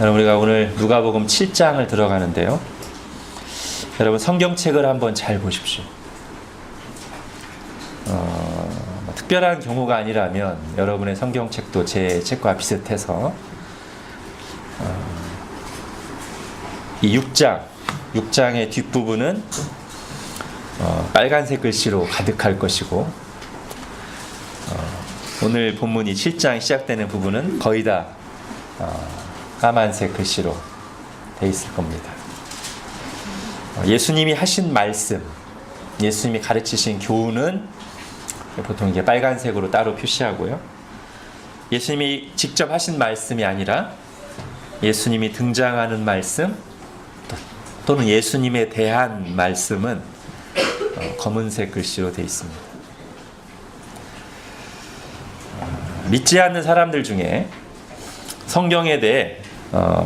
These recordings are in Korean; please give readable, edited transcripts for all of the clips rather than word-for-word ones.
여러분, 우리가 오늘 누가복음 7장을 들어가는데요. 여러분, 성경책을 한번 잘 보십시오. 특별한 경우가 아니라면 여러분의 성경책도 제 책과 비슷해서 이 6장의 뒷부분은 빨간색 글씨로 가득할 것이고, 오늘 본문이 7장 시작되는 부분은 거의 다 까만색 글씨로 돼 있을 겁니다. 예수님이 하신 말씀, 예수님이 가르치신 교훈은 보통 이게 빨간색으로 따로 표시하고요. 예수님이 직접 하신 말씀이 아니라 예수님이 등장하는 말씀 또는 예수님에 대한 말씀은 검은색 글씨로 되어 있습니다. 믿지 않는 사람들 중에 성경에 대해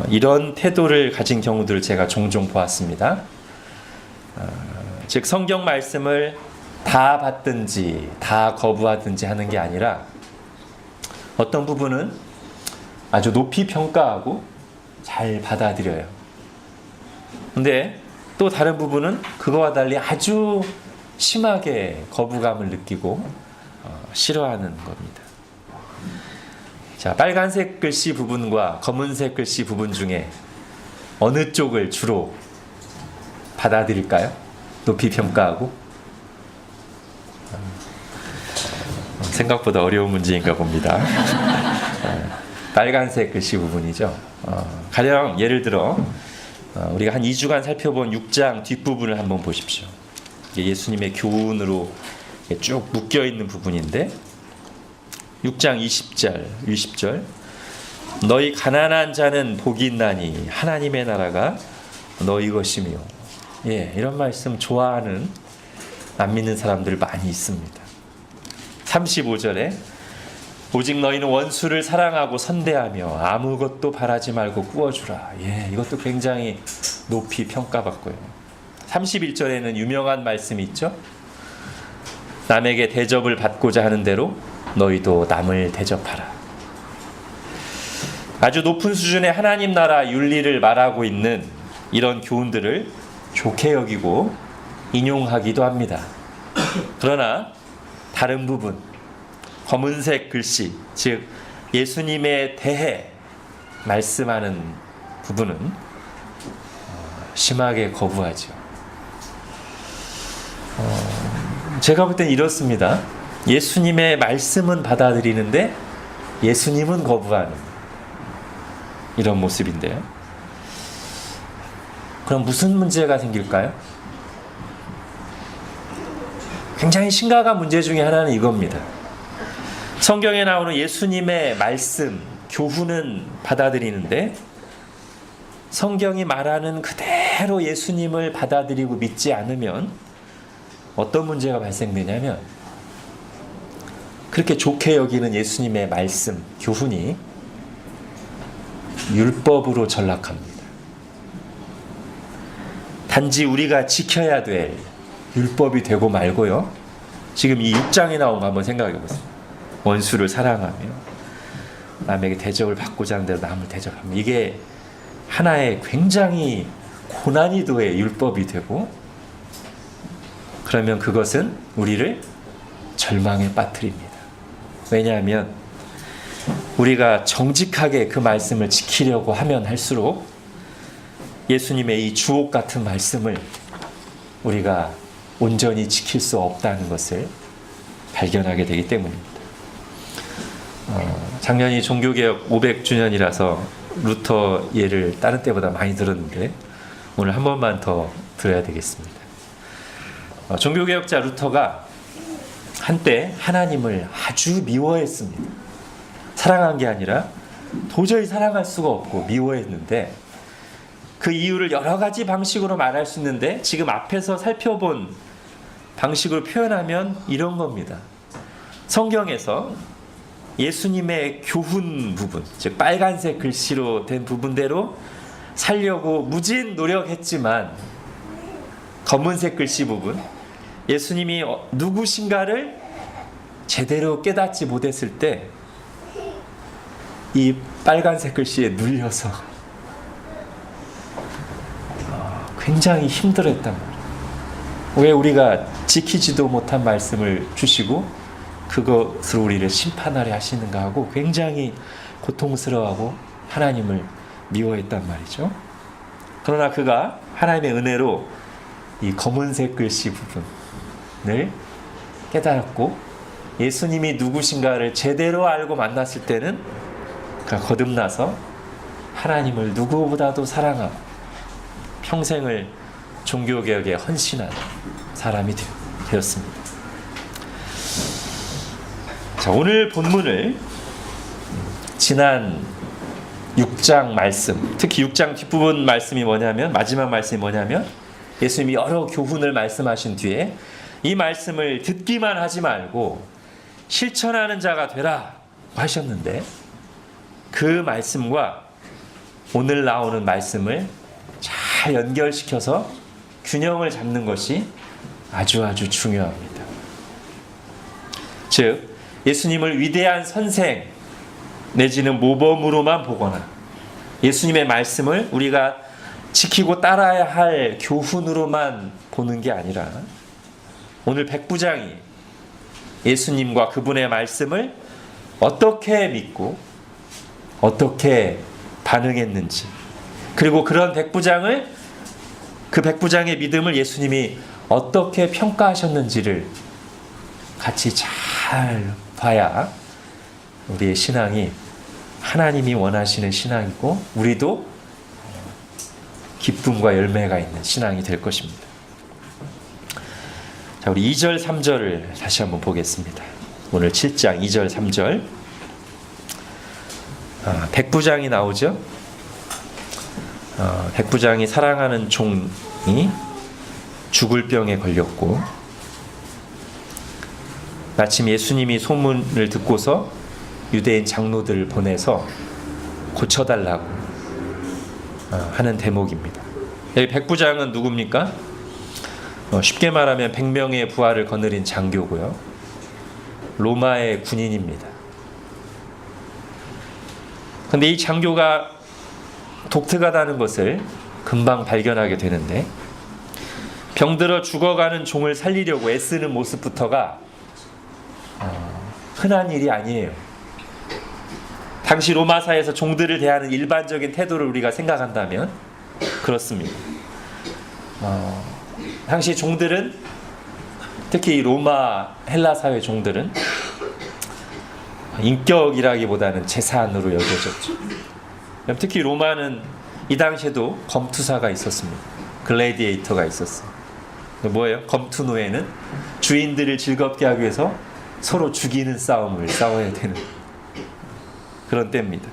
이런 태도를 가진 경우들을 제가 종종 보았습니다. 즉, 성경 말씀을 다 받든지 다 거부하든지 하는 게 아니라 어떤 부분은 아주 높이 평가하고 잘 받아들여요. 근데 또 다른 부분은 그거와 달리 아주 심하게 거부감을 느끼고 싫어하는 겁니다. 자, 빨간색 글씨 부분과 검은색 글씨 부분 중에 어느 쪽을 주로 받아들일까요? 높이 평가하고? 생각보다 어려운 문제인가 봅니다. 빨간색 글씨 부분이죠. 가령 예를 들어 우리가 한 2주간 살펴본 6장 뒷부분을 한번 보십시오. 예수님의 교훈으로 쭉 묶여있는 부분인데 6장 20절 너희 가난한 자는 복이 있나니 하나님의 나라가 너희 것이며. 이런 말씀 좋아하는 안 믿는 사람들 많이 있습니다. 35절에 오직 너희는 원수를 사랑하고 선대하며 아무것도 바라지 말고 꾸어주라. 이것도 굉장히 높이 평가받고요. 31절에는 유명한 말씀이 있죠. 남에게 대접을 받고자 하는 대로 너희도 남을 대접하라. 아주 높은 수준의 하나님 나라 윤리를 말하고 있는 이런 교훈들을 좋게 여기고 인용하기도 합니다. 그러나 다른 부분, 검은색 글씨, 즉 예수님에 대해 말씀하는 부분은 심하게 거부하죠. 제가 볼 땐 이렇습니다. 예수님의 말씀은 받아들이는데 예수님은 거부하는 이런 모습인데요. 그럼 무슨 문제가 생길까요? 굉장히 심각한 문제 중에 하나는 이겁니다. 성경에 나오는 예수님의 말씀, 교훈은 받아들이는데 성경이 말하는 그대로 예수님을 받아들이고 믿지 않으면 어떤 문제가 발생되냐면 그렇게 좋게 여기는 예수님의 말씀, 교훈이 율법으로 전락합니다. 단지 우리가 지켜야 될 율법이 되고 말고요. 지금 이 6장에 나온 거 한번 생각해 보세요. 원수를 사랑하며 남에게 대접을 받고자 하는 대로 남을 대접하며, 이게 하나의 굉장히 고난이도의 율법이 되고, 그러면 그것은 우리를 절망에 빠뜨립니다. 왜냐하면 우리가 정직하게 그 말씀을 지키려고 하면 할수록 예수님의 이 주옥 같은 말씀을 우리가 온전히 지킬 수 없다는 것을 발견하게 되기 때문입니다. 작년이 종교개혁 500주년이라서 루터 예를 다른 때보다 많이 들었는데 오늘 한 번만 더 들어야 되겠습니다. 종교개혁자 루터가 한때 하나님을 아주 미워했습니다. 사랑한 게 아니라 도저히 사랑할 수가 없고 미워했는데, 그 이유를 여러 가지 방식으로 말할 수 있는데 지금 앞에서 살펴본 방식으로 표현하면 이런 겁니다. 성경에서 예수님의 교훈 부분, 즉 빨간색 글씨로 된 부분대로 살려고 무진 노력했지만 검은색 글씨 부분, 예수님이 누구신가를 제대로 깨닫지 못했을 때 이 빨간색 글씨에 눌려서 굉장히 힘들었단 말이에요. 왜 우리가 지키지도 못한 말씀을 주시고 그것으로 우리를 심판하려 하시는가 하고 굉장히 고통스러워하고 하나님을 미워했단 말이죠. 그러나 그가 하나님의 은혜로 이 검은색 글씨 부분을 깨달았고 예수님이 누구신가를 제대로 알고 만났을 때는 그가 거듭나서 하나님을 누구보다도 사랑하고 평생을 종교개혁에 헌신한 사람이 되었습니다. 자, 오늘 본문을 지난 6장 말씀, 특히 6장 뒷부분 말씀이 뭐냐면, 마지막 말씀이 뭐냐면 예수님이 여러 교훈을 말씀하신 뒤에 이 말씀을 듣기만 하지 말고 실천하는 자가 되라 하셨는데, 그 말씀과 오늘 나오는 말씀을 잘 연결시켜서 균형을 잡는 것이 아주 중요합니다. 즉 예수님을 위대한 선생 내지는 모범으로만 보거나 예수님의 말씀을 우리가 지키고 따라야 할 교훈으로만 보는 게 아니라 오늘 백부장이 예수님과 그분의 말씀을 어떻게 믿고 어떻게 반응했는지, 그리고 그런 그 백부장의 믿음을 예수님이 어떻게 평가하셨는지를 같이 잘 봐야 우리의 신앙이 하나님이 원하시는 신앙이고 우리도 기쁨과 열매가 있는 신앙이 될 것입니다. 자, 우리 2절 3절을 다시 한번 보겠습니다. 오늘 7장 2절 3절. 백부장이 나오죠. 백부장이 사랑하는 종이 죽을 병에 걸렸고 마침 예수님이 소문을 듣고서 유대인 장로들을 보내서 고쳐달라고 하는 대목입니다. 여기 백부장은 누굽니까? 쉽게 말하면 100명의 부하를 거느린 장교고요. 로마의 군인입니다. 그런데 이 장교가 독특하다는 것을 금방 발견하게 되는데, 병들어 죽어가는 종을 살리려고 애쓰는 모습부터가 흔한 일이 아니에요. 당시 로마사에서 종들을 대하는 일반적인 태도를 우리가 생각한다면 그렇습니다. 당시 종들은, 특히 로마 헬라 사회 종들은 인격이라기보다는 재산으로 여겨졌죠. 특히 로마는 이 당시에도 검투사가 있었습니다. 글래디에이터가 있었어요. 뭐예요? 검투노예는 주인들을 즐겁게 하기 위해서 서로 죽이는 싸움을 싸워야 되는 그런 때입니다.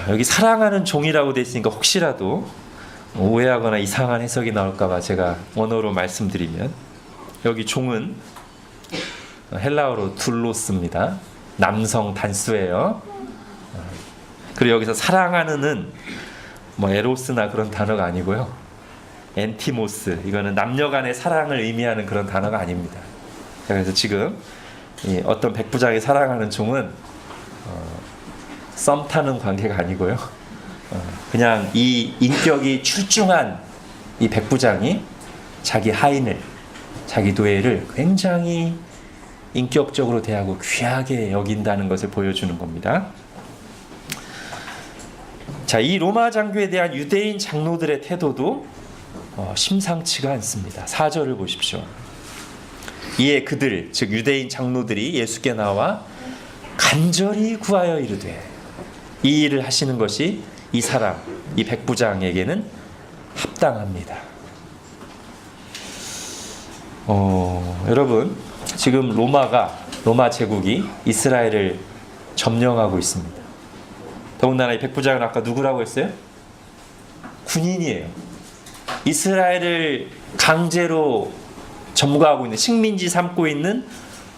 여기 사랑하는 종이라고 되어 있으니까 혹시라도 오해하거나 이상한 해석이 나올까봐 제가 원어로 말씀드리면, 여기 종은 헬라어로 둘로스입니다. 남성 단수예요. 그리고 여기서 사랑하는은 뭐 에로스나 그런 단어가 아니고요. 엔티모스, 이거는 남녀 간의 사랑을 의미하는 그런 단어가 아닙니다. 그래서 지금 어떤 백부장이 사랑하는 종은 썸 타는 관계가 아니고요. 그냥 이 인격이 출중한 이 백부장이 자기 하인을, 자기 노예를 굉장히 인격적으로 대하고 귀하게 여긴다는 것을 보여주는 겁니다. 자, 이 로마 장교에 대한 유대인 장로들의 태도도 심상치가 않습니다. 4절을 보십시오. 이에 그들, 즉 유대인 장로들이 예수께 나와 간절히 구하여 이르되, 이 일을 하시는 것이 이 사람, 이 백부장에게는 합당합니다. 여러분, 지금 로마 제국이 이스라엘을 점령하고 있습니다. 더군다나 이 백부장은 아까 누구라고 했어요? 군인이에요. 이스라엘을 강제로 점거하고 있는, 식민지 삼고 있는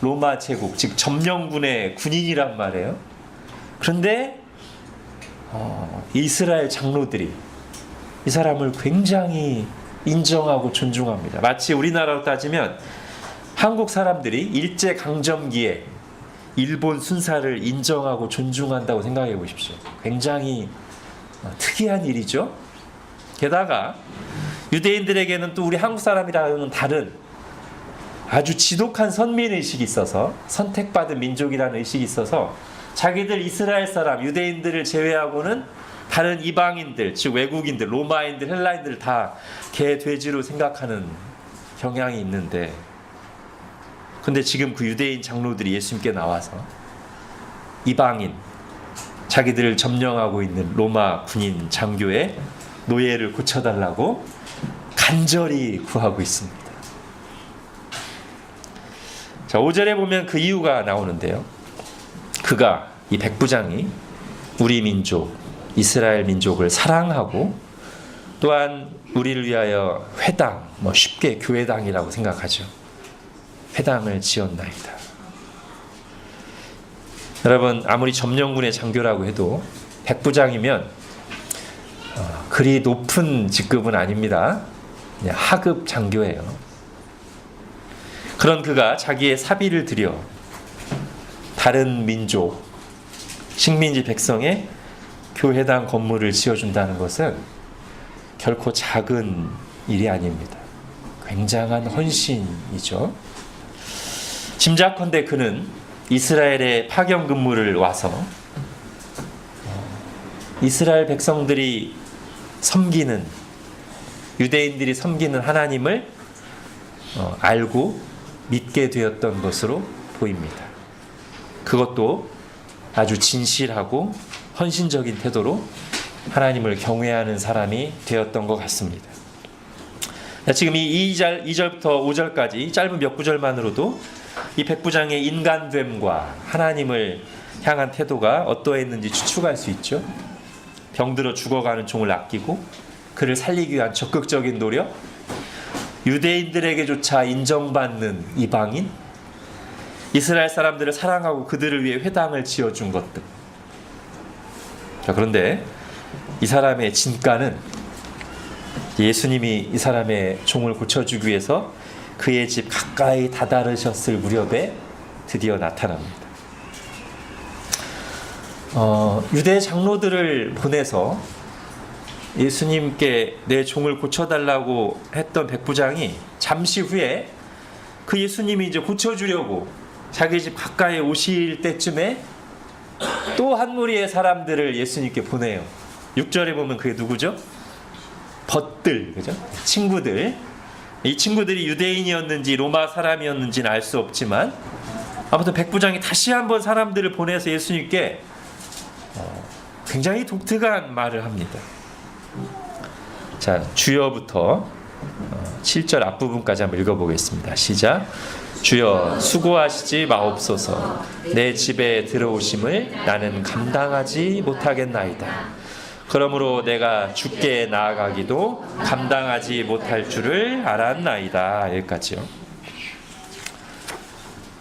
로마 제국, 즉 점령군의 군인이란 말이에요. 그런데 이스라엘 장로들이 이 사람을 굉장히 인정하고 존중합니다. 마치 우리나라로 따지면 한국 사람들이 일제강점기에 일본 순사를 인정하고 존중한다고 생각해 보십시오. 굉장히 특이한 일이죠. 게다가 유대인들에게는 또 우리 한국 사람이랑은 다른 아주 지독한 선민의식이 있어서, 선택받은 민족이라는 의식이 있어서 자기들 이스라엘 사람, 유대인들을 제외하고는 다른 이방인들, 즉 외국인들, 로마인들, 헬라인들을 다 개, 돼지로 생각하는 경향이 있는데, 근데 지금 그 유대인 장로들이 예수님께 나와서 이방인, 자기들을 점령하고 있는 로마 군인 장교의 노예를 고쳐달라고 간절히 구하고 있습니다. 자, 5절에 보면 그 이유가 나오는데요. 그가, 이 백부장이 우리 민족, 이스라엘 민족을 사랑하고 또한 우리를 위하여 회당, 쉽게 교회당이라고 생각하죠. 회당을 지었나이다. 여러분, 아무리 점령군의 장교라고 해도 백부장이면 그리 높은 직급은 아닙니다. 그냥 하급 장교예요. 그런 그가 자기의 사비를 들여 다른 민족, 식민지 백성의 교회당 건물을 지어준다는 것은 결코 작은 일이 아닙니다. 굉장한 헌신이죠. 짐작컨대 그는 이스라엘에 파견 근무를 와서 이스라엘 백성들이 섬기는, 유대인들이 섬기는 하나님을 알고 믿게 되었던 것으로 보입니다. 그것도 아주 진실하고 헌신적인 태도로 하나님을 경외하는 사람이 되었던 것 같습니다. 지금 이 2절부터 5절까지 짧은 몇 구절만으로도 이 백부장의 인간됨과 하나님을 향한 태도가 어떠했는지 추측할 수 있죠. 병들어 죽어가는 종을 아끼고 그를 살리기 위한 적극적인 노력, 유대인들에게조차 인정받는 이방인, 이스라엘 사람들을 사랑하고 그들을 위해 회당을 지어준 것들. 자, 그런데 이 사람의 진가는 예수님이 이 사람의 종을 고쳐주기 위해서 그의 집 가까이 다다르셨을 무렵에 드디어 나타납니다. 유대 장로들을 보내서 예수님께 내 종을 고쳐달라고 했던 백부장이 잠시 후에 그 예수님이 이제 고쳐주려고 자기 집 가까이 오실 때쯤에 또 한 무리의 사람들을 예수님께 보내요. 6절에 보면 그게 누구죠? 벗들, 그죠? 친구들. 이 친구들이 유대인이었는지 로마 사람이었는지는 알 수 없지만 아무튼 백부장이 다시 한번 사람들을 보내서 예수님께 굉장히 독특한 말을 합니다. 자, 주여부터 7절 앞부분까지 한번 읽어보겠습니다. 시작. 주여, 수고하시지 마옵소서. 내 집에 들어오심을 나는 감당하지 못하겠나이다. 그러므로 내가 주께 나아가기도 감당하지 못할 줄을 알았나이다. 여기까지요.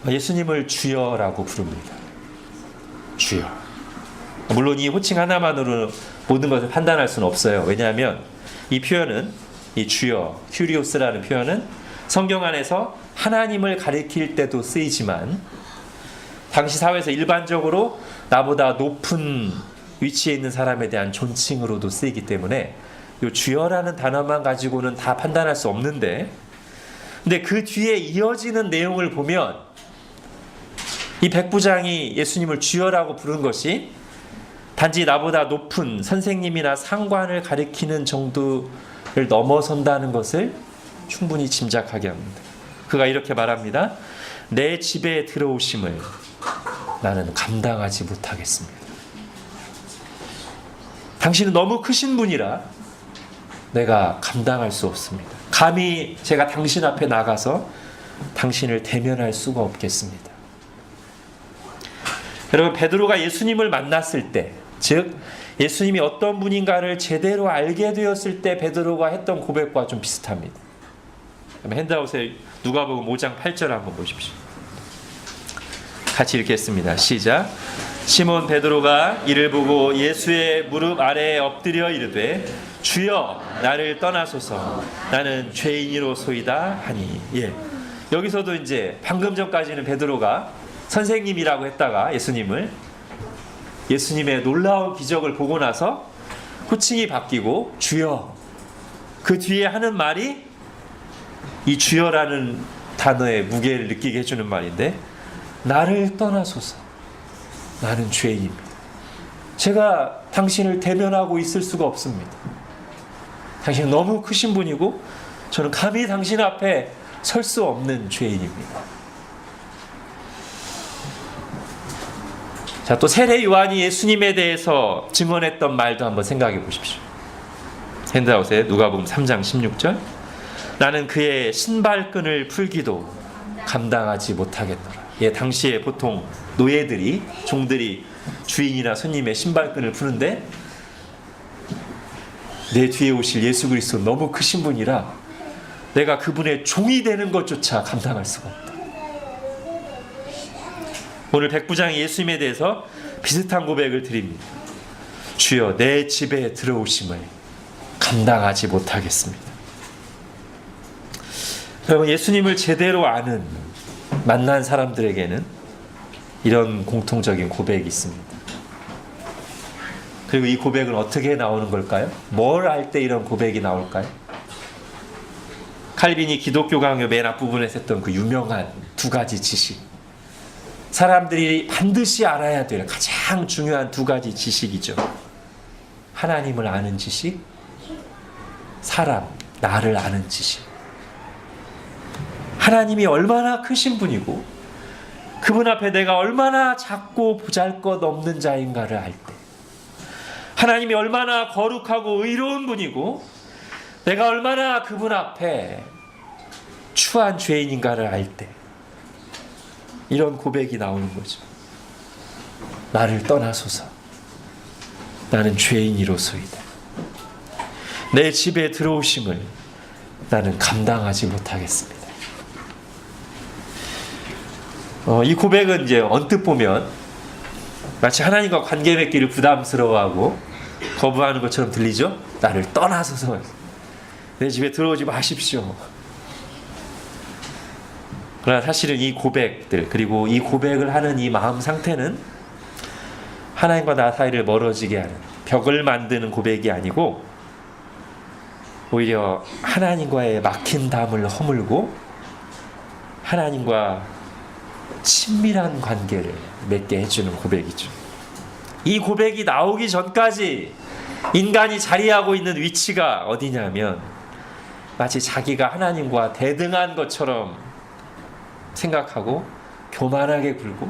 예수님을 주여라고 부릅니다. 주여. 물론 이 호칭 하나만으로 모든 것을 판단할 수는 없어요. 왜냐하면 이 표현은, 이 주여, 큐리오스라는 표현은 성경 안에서 하나님을 가리킬 때도 쓰이지만 당시 사회에서 일반적으로 나보다 높은 위치에 있는 사람에 대한 존칭으로도 쓰이기 때문에 이 주여라는 단어만 가지고는 다 판단할 수 없는데, 근데 그 뒤에 이어지는 내용을 보면 이 백부장이 예수님을 주여라고 부른 것이 단지 나보다 높은 선생님이나 상관을 가리키는 정도를 넘어선다는 것을 충분히 짐작하게 합니다. 그가 이렇게 말합니다. 내 집에 들어오심을 나는 감당하지 못하겠습니다. 당신은 너무 크신 분이라 내가 감당할 수 없습니다. 감히 제가 당신 앞에 나가서 당신을 대면할 수가 없겠습니다. 여러분, 베드로가 예수님을 만났을 때, 즉 예수님이 어떤 분인가를 제대로 알게 되었을 때 베드로가 했던 고백과 좀 비슷합니다. 핸드아웃에 누가복음 5장 8절 한번 보십시오. 같이 읽겠습니다. 시작. 시몬 베드로가 이를 보고 예수의 무릎 아래에 엎드려 이르되 주여, 나를 떠나소서, 나는 죄인이로소이다 하니. 예. 여기서도 이제 방금 전까지는 베드로가 선생님이라고 했다가 예수님의 놀라운 기적을 보고 나서 호칭이 바뀌고 주여, 그 뒤에 하는 말이 이 주여라는 단어의 무게를 느끼게 해주는 말인데, 나를 떠나소서, 나는 죄인입니다. 제가 당신을 대면하고 있을 수가 없습니다. 당신은 너무 크신 분이고 저는 감히 당신 앞에 설 수 없는 죄인입니다. 자, 또 세례 요한이 예수님에 대해서 증언했던 말도 한번 생각해 보십시오. 핸드아웃에 누가복음 3장 16절, 나는 그의 신발끈을 풀기도 감당하지 못하겠노라. 예, 당시에 보통 노예들이, 종들이 주인이나 손님의 신발끈을 푸는데, 내 뒤에 오실 예수 그리스도 너무 크신 분이라 내가 그분의 종이 되는 것조차 감당할 수가 없다. 오늘 백부장이 예수님에 대해서 비슷한 고백을 드립니다. 주여, 내 집에 들어오심을 감당하지 못하겠습니다. 여러분, 예수님을 제대로 아는, 만난 사람들에게는 이런 공통적인 고백이 있습니다. 그리고 이 고백은 어떻게 나오는 걸까요? 뭘 할 때 이런 고백이 나올까요? 칼빈이 기독교 강요 맨 앞부분에서 했던 그 유명한 두 가지 지식, 사람들이 반드시 알아야 될 가장 중요한 두 가지 지식이죠. 하나님을 아는 지식, 사람, 나를 아는 지식. 하나님이 얼마나 크신 분이고 그분 앞에 내가 얼마나 작고 보잘것없는 자인가를 알 때, 하나님이 얼마나 거룩하고 의로운 분이고 내가 얼마나 그분 앞에 추한 죄인인가를 알 때, 이런 고백이 나오는 거죠. 나를 떠나소서, 나는 죄인이로소이다. 내 집에 들어오심을 나는 감당하지 못하겠습니다. 이 고백은 이제 언뜻 보면 마치 하나님과 관계 맺기를 부담스러워하고 거부하는 것처럼 들리죠? 나를 떠나소서, 내 집에 들어오지 마십시오. 그러나 사실은 이 고백들, 그리고 이 고백을 하는 이 마음 상태는 하나님과 나 사이를 멀어지게 하는, 벽을 만드는 고백이 아니고 오히려 하나님과의 막힌 담을 허물고 하나님과 친밀한 관계를 맺게 해주는 고백이죠. 이 고백이 나오기 전까지 인간이 자리하고 있는 위치가 어디냐면, 마치 자기가 하나님과 대등한 것처럼 생각하고 교만하게 굴고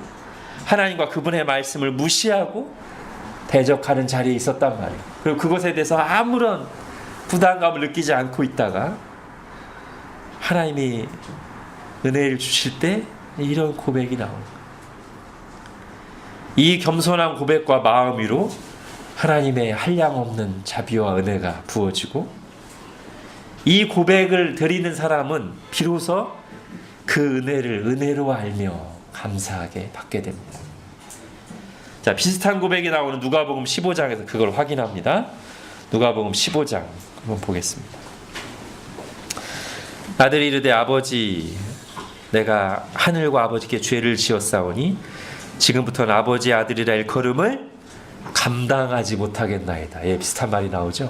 하나님과 그분의 말씀을 무시하고 대적하는 자리에 있었단 말이에요. 그리고 그것에 대해서 아무런 부담감을 느끼지 않고 있다가 하나님이 은혜를 주실 때 이런 고백이 나오는 거예요. 이 겸손한 고백과 마음 위로 하나님의 한량없는 자비와 은혜가 부어지고, 이 고백을 드리는 사람은 비로소 그 은혜를 은혜로 알며 감사하게 받게 됩니다. 자, 비슷한 고백이 나오는 누가복음 15장에서 그걸 확인합니다. 누가복음 15장 한번 보겠습니다. 아들이 이르되 아버지, 내가 하늘과 아버지께 죄를 지었사오니 지금부터는 아버지의 아들이라 일컬음을 감당하지 못하겠나이다. 예, 비슷한 말이 나오죠.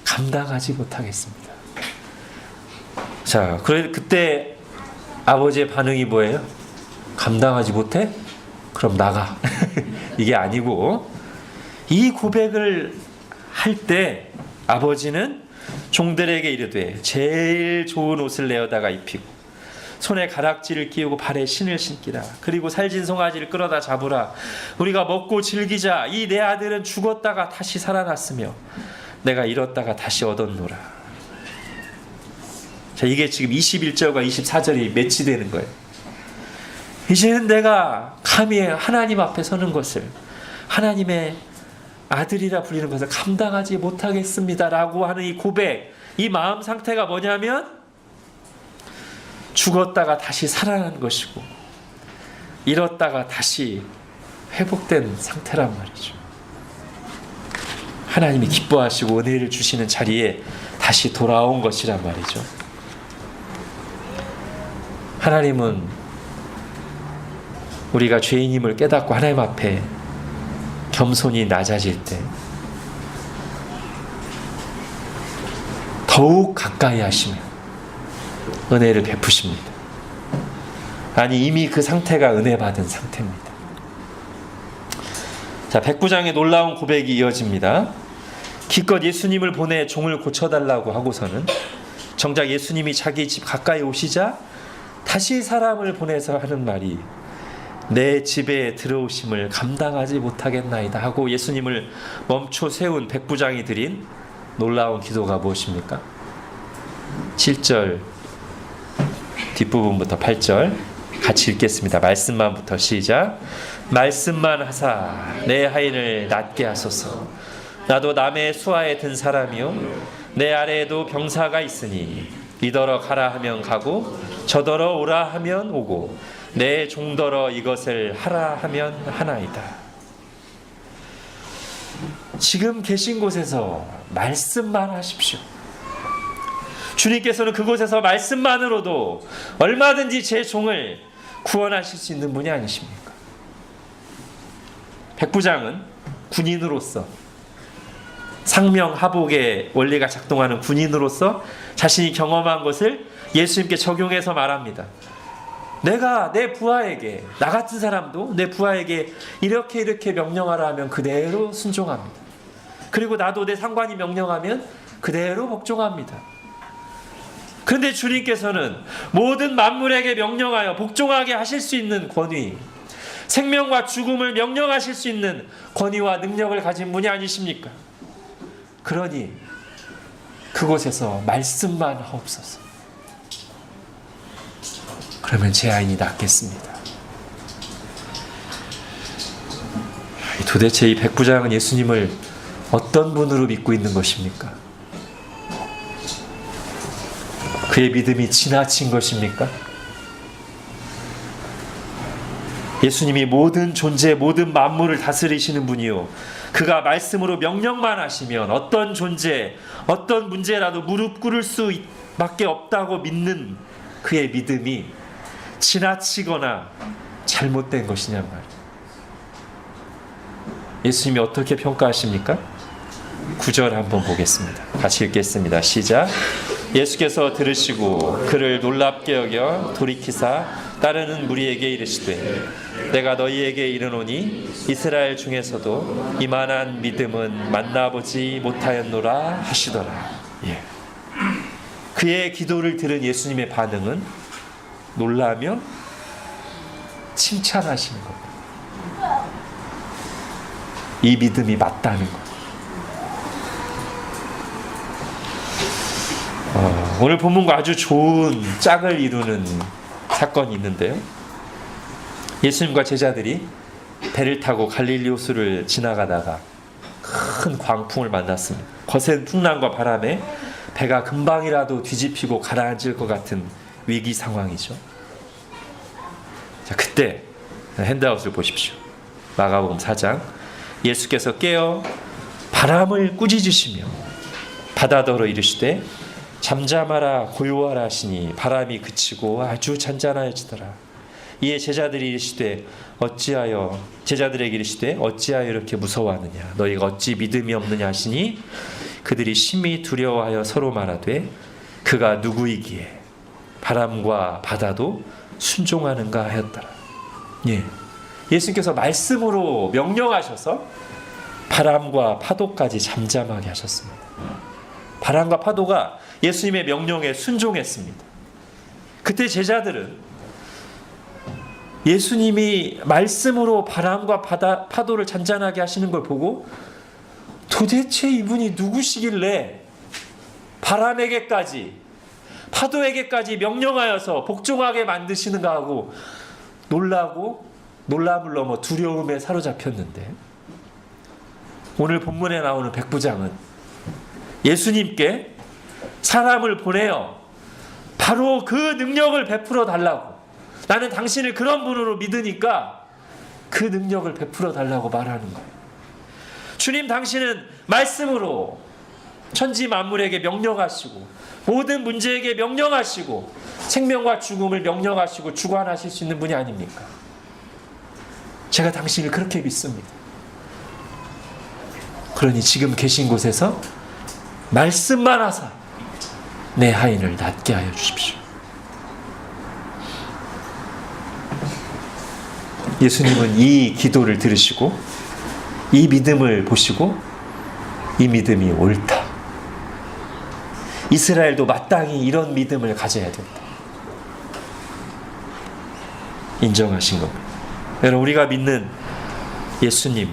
감당하지 못하겠습니다. 자, 그때 아버지의 반응이 뭐예요? 감당하지 못해? 그럼 나가. 이게 아니고, 이 고백을 할 때 아버지는 종들에게 이르되 제일 좋은 옷을 내어다가 입히고 손에 가락지를 끼우고 발에 신을 신기라. 그리고 살진 송아지를 끌어다 잡으라. 우리가 먹고 즐기자. 이 내 아들은 죽었다가 다시 살아났으며 내가 잃었다가 다시 얻었노라. 자, 이게 지금 21절과 24절이 매치되는 거예요. 이제는 내가 감히 하나님 앞에 서는 것을, 하나님의 아들이라 불리는 것을 감당하지 못하겠습니다라고 하는 이 고백, 이 마음 상태가 뭐냐면 죽었다가 다시 살아난 것이고 잃었다가 다시 회복된 상태란 말이죠. 하나님이 기뻐하시고 은혜를 주시는 자리에 다시 돌아온 것이란 말이죠. 하나님은 우리가 죄인임을 깨닫고 하나님 앞에 겸손히 낮아질 때 더욱 가까이 하시며 은혜를 베푸십니다. 아니, 이미 그 상태가 은혜 받은 상태입니다. 자, 백부장의 놀라운 고백이 이어집니다. 기껏 예수님을 보내 종을 고쳐달라고 하고서는 정작 예수님이 자기 집 가까이 오시자 다시 사람을 보내서 하는 말이 내 집에 들어오심을 감당하지 못하겠나이다 하고 예수님을 멈춰 세운 백부장이 드린 놀라운 기도가 무엇입니까? 7절 뒷부분부터 8절 같이 읽겠습니다. 말씀만부터 시작. 말씀만 하사 내 하인을 낫게 하소서. 나도 남의 수하에 든 사람이요 내 아래에도 병사가 있으니 이더러 가라 하면 가고 저더러 오라 하면 오고 내 종더러 이것을 하라 하면 하나이다. 지금 계신 곳에서 말씀만 하십시오. 주님께서는 그곳에서 말씀만으로도 얼마든지 제 종을 구원하실 수 있는 분이 아니십니까? 백부장은 군인으로서 상명하복의 원리가 작동하는 군인으로서 자신이 경험한 것을 예수님께 적용해서 말합니다. 내가 내 부하에게, 나 같은 사람도 내 부하에게 이렇게 명령하라 하면 그대로 순종합니다. 그리고 나도 내 상관이 명령하면 그대로 복종합니다. 그런데 주님께서는 모든 만물에게 명령하여 복종하게 하실 수 있는 권위, 생명과 죽음을 명령하실 수 있는 권위와 능력을 가진 분이 아니십니까? 그러니 그곳에서 말씀만 하옵소서. 그러면 제 아인이 낫겠습니다. 도대체 이 백부장은 예수님을 어떤 분으로 믿고 있는 것입니까? 그의 믿음이 지나친 것입니까? 예수님이 모든 존재, 모든 만물을 다스리시는 분이요, 그가 말씀으로 명령만 하시면 어떤 존재, 어떤 문제라도 무릎 꿇을 수밖에 없다고 믿는 그의 믿음이 지나치거나 잘못된 것이냐 말이에요. 예수님이 어떻게 평가하십니까? 9절 한번 보겠습니다. 같이 읽겠습니다. 시작. 예수께서 들으시고 그를 놀랍게 여겨 돌이키사 따르는 무리에게 이르시되 내가 너희에게 이르노니 이스라엘 중에서도 이만한 믿음은 만나보지 못하였노라 하시더라. 예. 그의 기도를 들은 예수님의 반응은 놀라며 칭찬하시는 겁니다. 이 믿음이 맞다는 것. 오늘 본문과 아주 좋은 짝을 이루는 사건이 있는데요. 예수님과 제자들이 배를 타고 갈릴리 호수를 지나가다가 큰 광풍을 만났습니다. 거센 풍랑과 바람에 배가 금방이라도 뒤집히고 가라앉을 것 같은 위기 상황이죠. 자, 그때 핸드아웃을 보십시오. 마가복음 4장. 예수께서 깨어 바람을 꾸짖으시며 바다더러 이르시되 잠잠하라 고요하라 하시니 바람이 그치고 아주 잔잔해지더라. 이에 제자들에게 이르시되 어찌하여 이렇게 무서워하느냐, 너희가 어찌 믿음이 없느냐 하시니 그들이 심히 두려워하여 서로 말하되 그가 누구이기에 바람과 바다도 순종하는가 하였더라. 예. 예수님께서 말씀으로 명령하셔서 바람과 파도까지 잠잠하게 하셨습니다. 바람과 파도가 예수님의 명령에 순종했습니다. 그때 제자들은 예수님이 말씀으로 바람과 파도를 잔잔하게 하시는 걸 보고 도대체 이분이 누구시길래 바람에게까지 파도에게까지 명령하여서 복종하게 만드시는가 하고 놀람을 넘어 두려움에 사로잡혔는데, 오늘 본문에 나오는 백부장은 예수님께 사람을 보내어 바로 그 능력을 베풀어 달라고, 나는 당신을 그런 분으로 믿으니까 그 능력을 베풀어 달라고 말하는 거예요. 주님, 당신은 말씀으로 천지 만물에게 명령하시고 모든 문제에게 명령하시고 생명과 죽음을 명령하시고 주관하실 수 있는 분이 아닙니까? 제가 당신을 그렇게 믿습니다. 그러니 지금 계신 곳에서 말씀만 하사 내 하인을 낫게 하여 주십시오. 예수님은 이 기도를 들으시고 이 믿음을 보시고 이 믿음이 옳다. 이스라엘도 마땅히 이런 믿음을 가져야 된다. 인정하신 겁니다. 여러분, 우리가 믿는 예수님,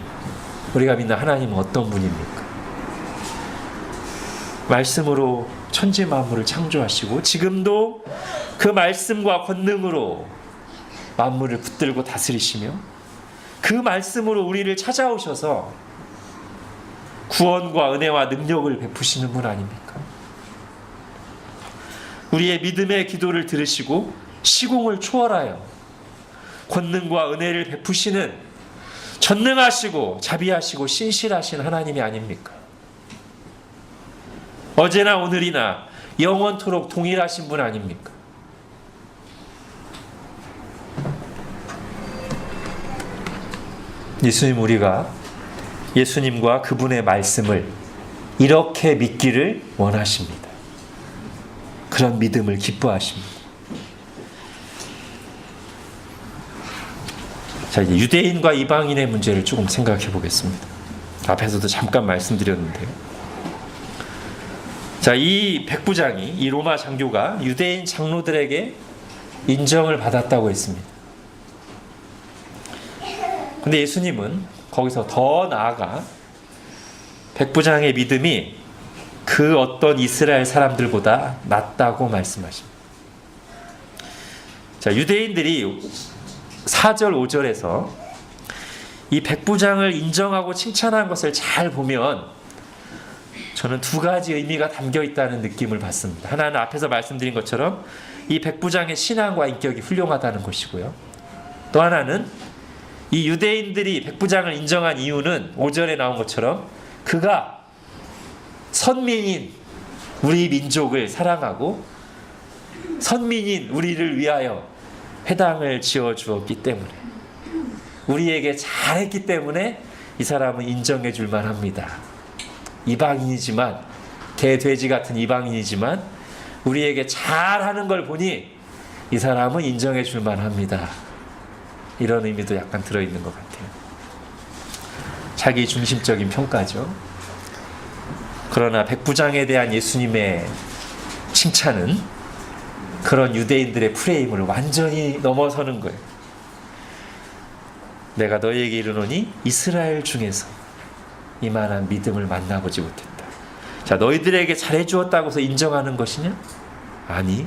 우리가 믿는 하나님은 어떤 분입니까? 말씀으로 천지 만물을 창조하시고 지금도 그 말씀과 권능으로 만물을 붙들고 다스리시며 그 말씀으로 우리를 찾아오셔서 구원과 은혜와 능력을 베푸시는 분 아닙니까? 우리의 믿음의 기도를 들으시고 시공을 초월하여 권능과 은혜를 베푸시는 전능하시고 자비하시고 신실하신 하나님이 아닙니까? 어제나 오늘이나 영원토록 동일하신 분 아닙니까? 우리가 예수님과 그분의 말씀을 이렇게 믿기를 원하십니다. 그런 믿음을 기뻐하십니다. 자, 이제 유대인과 이방인의 문제를 조금 생각해 보겠습니다. 앞에서도 잠깐 말씀드렸는데요. 자, 이 백부장이, 이 로마 장교가 유대인 장로들에게 인정을 받았다고 했습니다. 근데 예수님은 거기서 더 나아가 백부장의 믿음이 그 어떤 이스라엘 사람들보다 낫다고 말씀하십니다. 자, 유대인들이 4절 5절에서 이 백부장을 인정하고 칭찬한 것을 잘 보면 저는 두 가지 의미가 담겨 있다는 느낌을 받습니다. 하나는 앞에서 말씀드린 것처럼 이 백부장의 신앙과 인격이 훌륭하다는 것이고요. 또 하나는 이 유대인들이 백부장을 인정한 이유는 5절에 나온 것처럼 그가 선민인 우리 민족을 사랑하고 선민인 우리를 위하여 회당을 지어주었기 때문에, 우리에게 잘했기 때문에 이 사람은 인정해 줄 만합니다. 이방인이지만, 개돼지 같은 이방인이지만 우리에게 잘하는 걸 보니 이 사람은 인정해 줄 만합니다. 이런 의미도 약간 들어있는 것 같아요. 자기 중심적인 평가죠. 그러나 백부장에 대한 예수님의 칭찬은 그런 유대인들의 프레임을 완전히 넘어서는 거예요. 내가 너희에게 이르노니 이스라엘 중에서 이만한 믿음을 만나보지 못했다. 자, 너희들에게 잘해주었다고 해서 인정하는 것이냐? 아니,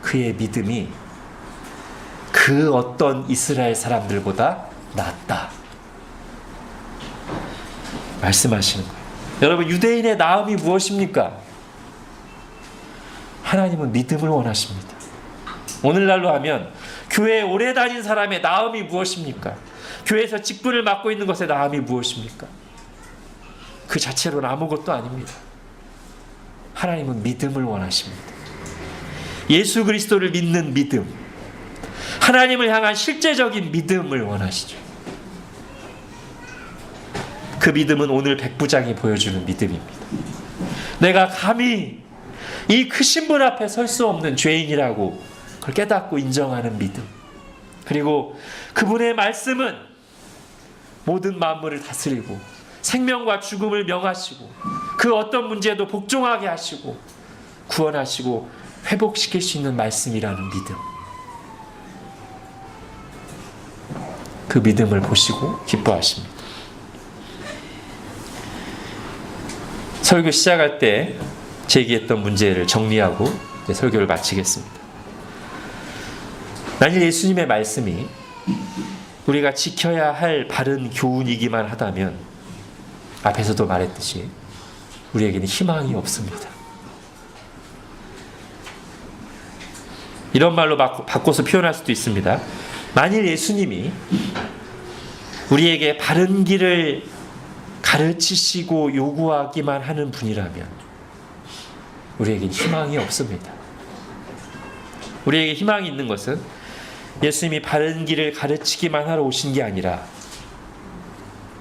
그의 믿음이 그 어떤 이스라엘 사람들보다 낫다 말씀하시는 거예요. 여러분, 유대인의 나음이 무엇입니까? 하나님은 믿음을 원하십니다. 오늘날로 하면 교회에 오래 다닌 사람의 나음이 무엇입니까? 교회에서 직분을 맡고 있는 것의 나음이 무엇입니까? 그 자체로는 아무것도 아닙니다. 하나님은 믿음을 원하십니다. 예수 그리스도를 믿는 믿음, 하나님을 향한 실제적인 믿음을 원하시죠. 그 믿음은 오늘 백부장이 보여주는 믿음입니다. 내가 감히 이 크신 분 앞에 설 수 없는 죄인이라고 그걸 깨닫고 인정하는 믿음, 그리고 그분의 말씀은 모든 만물을 다스리고 생명과 죽음을 명하시고 그 어떤 문제도 복종하게 하시고 구원하시고 회복시킬 수 있는 말씀이라는 믿음, 그 믿음을 보시고 기뻐하십니다. 설교 시작할 때 제기했던 문제를 정리하고 설교를 마치겠습니다. 만일 예수님의 말씀이 우리가 지켜야 할 바른 교훈이기만 하다면 앞에서도 말했듯이 우리에게는 희망이 없습니다. 이런 말로 바꿔서 표현할 수도 있습니다. 만일 예수님이 우리에게 바른 길을 가르치시고 요구하기만 하는 분이라면 우리에겐 희망이 없습니다. 우리에게 희망이 있는 것은 예수님이 바른 길을 가르치기만 하러 오신 게 아니라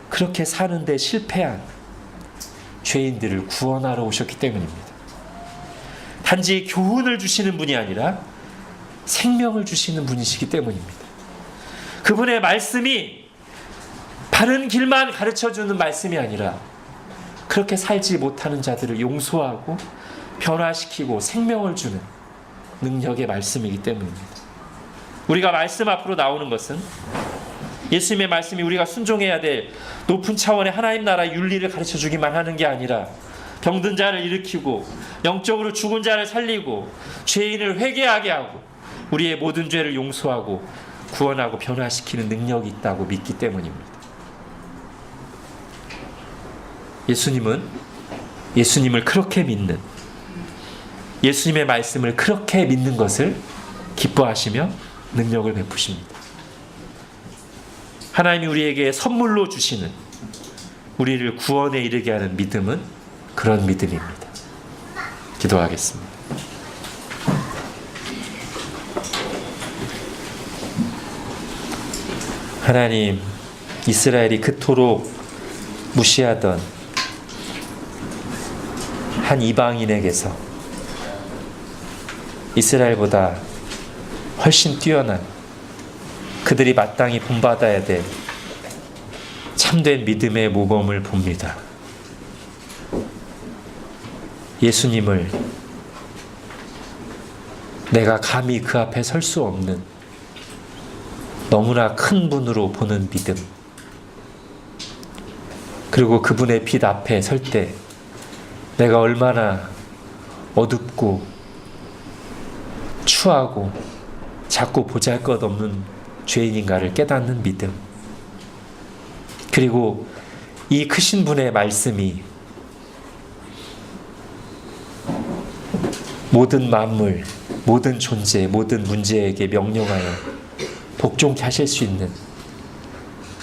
그렇게 사는데 실패한 죄인들을 구원하러 오셨기 때문입니다. 단지 교훈을 주시는 분이 아니라 생명을 주시는 분이시기 때문입니다. 그분의 말씀이 바른 길만 가르쳐주는 말씀이 아니라 그렇게 살지 못하는 자들을 용서하고 변화시키고 생명을 주는 능력의 말씀이기 때문입니다. 우리가 말씀 앞으로 나오는 것은 예수님의 말씀이 우리가 순종해야 될 높은 차원의 하나님 나라 윤리를 가르쳐주기만 하는 게 아니라 병든 자를 일으키고 영적으로 죽은 자를 살리고 죄인을 회개하게 하고 우리의 모든 죄를 용서하고 구원하고 변화시키는 능력이 있다고 믿기 때문입니다. 예수님을 그렇게 믿는, 예수님의 말씀을 그렇게 믿는 것을 기뻐하시며 능력을 베푸십니다. 하나님이 우리에게 선물로 주시는 우리를 구원에 이르게 하는 믿음은 그런 믿음입니다. 기도하겠습니다. 하나님, 이스라엘이 그토록 무시하던 한 이방인에게서 이스라엘보다 훨씬 뛰어난, 그들이 마땅히 본받아야 될 참된 믿음의 모범을 봅니다. 예수님을 내가 감히 그 앞에 설 수 없는 너무나 큰 분으로 보는 믿음, 그리고 그분의 빛 앞에 설 때 내가 얼마나 어둡고 추하고 자꾸 보잘것없는 죄인인가를 깨닫는 믿음, 그리고 이 크신 분의 말씀이 모든 만물, 모든 존재, 모든 문제에게 명령하여 복종케 하실 수 있는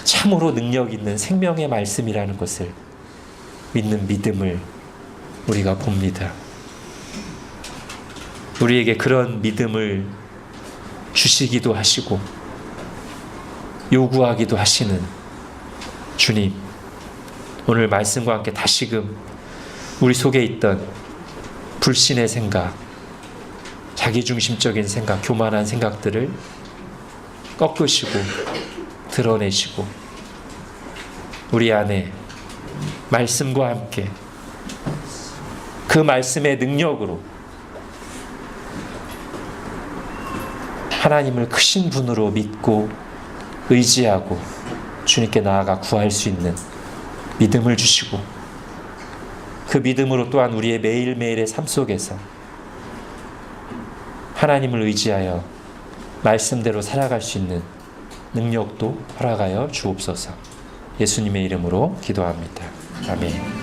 참으로 능력 있는 생명의 말씀이라는 것을 믿는 믿음을 우리가 봅니다. 우리에게 그런 믿음을 주시기도 하시고 요구하기도 하시는 주님, 오늘 말씀과 함께 다시금 우리 속에 있던 불신의 생각, 자기중심적인 생각, 교만한 생각들을 꺾으시고 드러내시고 우리 안에 말씀과 함께 그 말씀의 능력으로 하나님을 크신 분으로 믿고 의지하고 주님께 나아가 구할 수 있는 믿음을 주시고 그 믿음으로 또한 우리의 매일매일의 삶 속에서 하나님을 의지하여 말씀대로 살아갈 수 있는 능력도 허락하여 주옵소서. 예수님의 이름으로 기도합니다. 아멘.